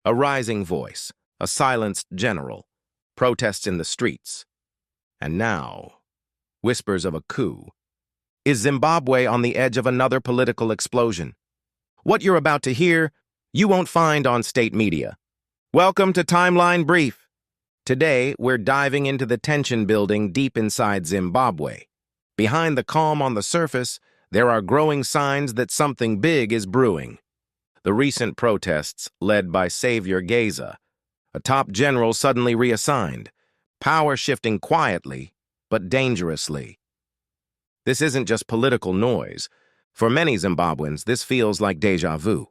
A rising voice, a silenced general, protests in the streets. And now, whispers of a coup. Is Zimbabwe on the edge of another political explosion? What you're about to hear, you won't find on state media. Welcome to Timeline Brief. Today, we're diving into the tension building deep inside Zimbabwe. Behind the calm on the surface, there are growing signs that something big is brewing. The recent protests, led by Savior Geza, a top general suddenly reassigned, power shifting quietly, but dangerously. This isn't just political noise. For many Zimbabweans, this feels like déjà vu.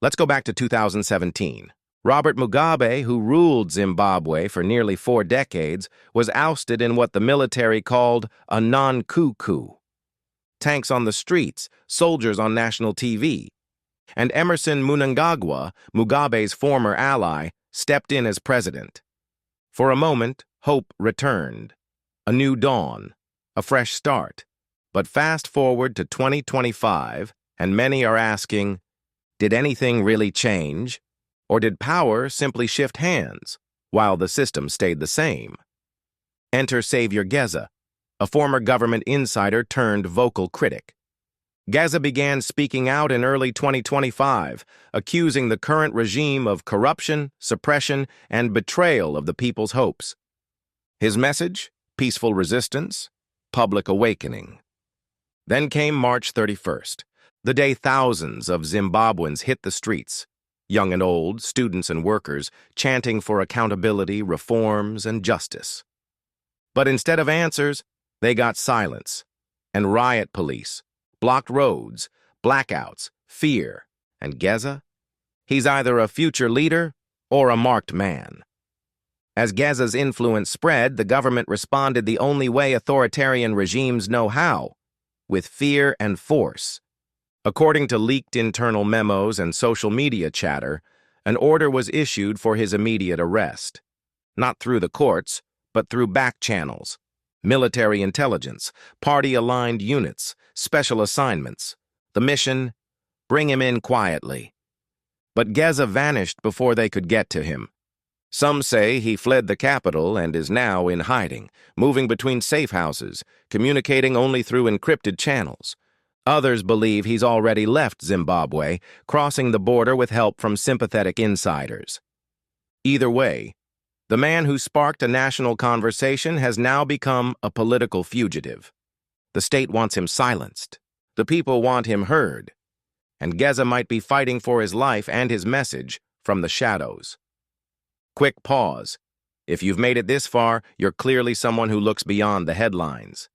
Let's go back to 2017. Robert Mugabe, who ruled Zimbabwe for nearly 4 decades, was ousted in what the military called a non-coup coup. Tanks on the streets, soldiers on national TV. And Emerson Mnangagwa, Mugabe's former ally, stepped in as president. For a moment, hope returned. A new dawn, a fresh start. But fast forward to 2025, and many are asking, did anything really change? Or did power simply shift hands, while the system stayed the same? Enter Savior Geza, a former government insider turned vocal critic. Geza began speaking out in early 2025, accusing the current regime of corruption, suppression, and betrayal of the people's hopes. His message? Peaceful resistance, public awakening. Then came March 31st, the day thousands of Zimbabweans hit the streets, young and old, students and workers, chanting for accountability, reforms, and justice. But instead of answers, they got silence and riot police, blocked roads, blackouts, fear. And Geza? He's either a future leader or a marked man. As Geza's influence spread, the government responded the only way authoritarian regimes know how, with fear and force. According to leaked internal memos and social media chatter, an order was issued for his immediate arrest. Not through the courts, but through back channels. Military intelligence, party-aligned units, special assignments. The mission? Bring him in quietly. But Geza vanished before they could get to him. Some say he fled the capital and is now in hiding, moving between safe houses, communicating only through encrypted channels. Others believe he's already left Zimbabwe, crossing the border with help from sympathetic insiders. Either way, the man who sparked a national conversation has now become a political fugitive. The state wants him silenced. The people want him heard. And Geza might be fighting for his life and his message from the shadows. Quick pause. If you've made it this far, you're clearly someone who looks beyond the headlines.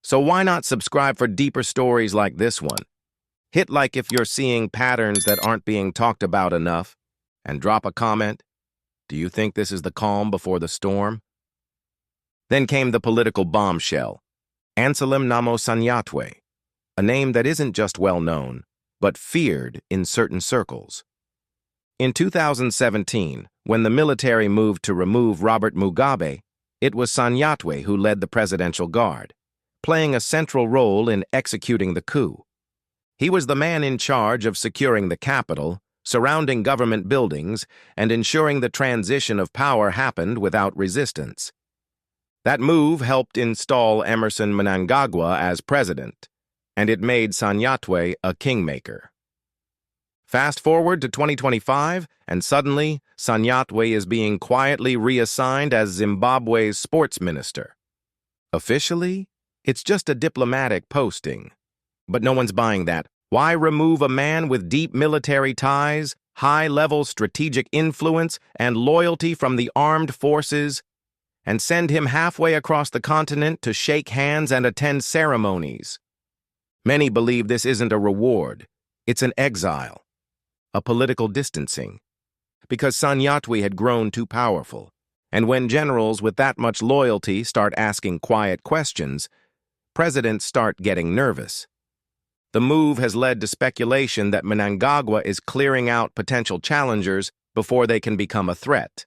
So why not subscribe for deeper stories like this one? Hit like if you're seeing patterns that aren't being talked about enough, and drop a comment. Do you think this is the calm before the storm? Then came the political bombshell. General Sanyatwe, a name that isn't just well known, but feared in certain circles. In 2017, when the military moved to remove Robert Mugabe, it was Sanyatwe who led the Presidential Guard, playing a central role in executing the coup. He was the man in charge of securing the capital, surrounding government buildings, and ensuring the transition of power happened without resistance. That move helped install Emerson Mnangagwa as president, and it made Sanyatwe a kingmaker. Fast forward to 2025, and suddenly, Sanyatwe is being quietly reassigned as Zimbabwe's sports minister. Officially, it's just a diplomatic posting. But no one's buying that. Why remove a man with deep military ties, high-level strategic influence, and loyalty from the armed forces, and send him halfway across the continent to shake hands and attend ceremonies? Many believe this isn't a reward. It's an exile, a political distancing, because Sanyatwe had grown too powerful. And when generals with that much loyalty start asking quiet questions, presidents start getting nervous. The move has led to speculation that Mnangagwa is clearing out potential challengers before they can become a threat.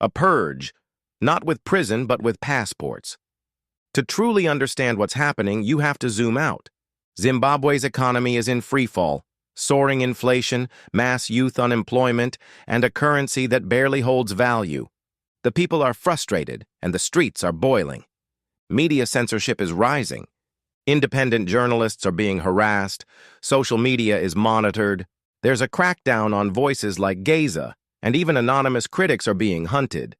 A purge, not with prison but with passports. To truly understand what's happening, you have to zoom out. Zimbabwe's economy is in freefall. soaring inflation, mass youth unemployment, and a currency that barely holds value. The people are frustrated, and the streets are boiling. Media censorship is rising. Independent journalists are being harassed. Social media is monitored. There's a crackdown on voices like Geza, and even anonymous critics are being hunted.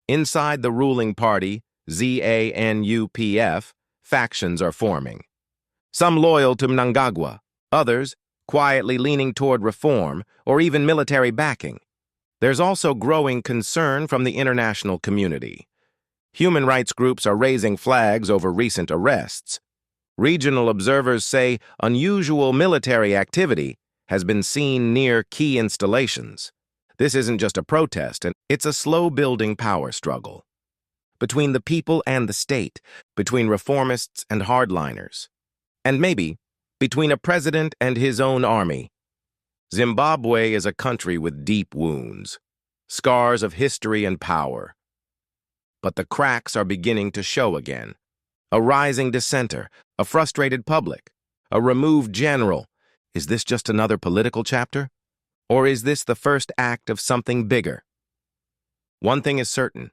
Inside the ruling party, ZANUPF, factions are forming. Some loyal to Mnangagwa, others quietly leaning toward reform or even military backing. There's also growing concern from the international community. Human rights groups are raising flags over recent arrests. Regional observers say unusual military activity has been seen near key installations. This isn't just a protest, it's a slow-building power struggle. Between the people and the state, between reformists and hardliners, and maybe between a president and his own army. Zimbabwe is a country with deep wounds, scars of history and power. But the cracks are beginning to show again. A rising dissenter, a frustrated public, a removed general. Is this just another political chapter? Or is this the first act of something bigger? One thing is certain.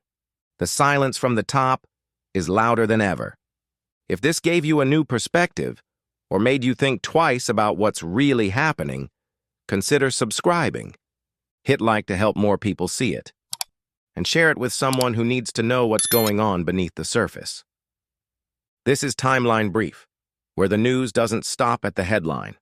The silence from the top is louder than ever. If this gave you a new perspective, or made you think twice about what's really happening, consider subscribing. Hit like to help more people see it. And share it with someone who needs to know what's going on beneath the surface. This is Timeline Brief, where the news doesn't stop at the headline.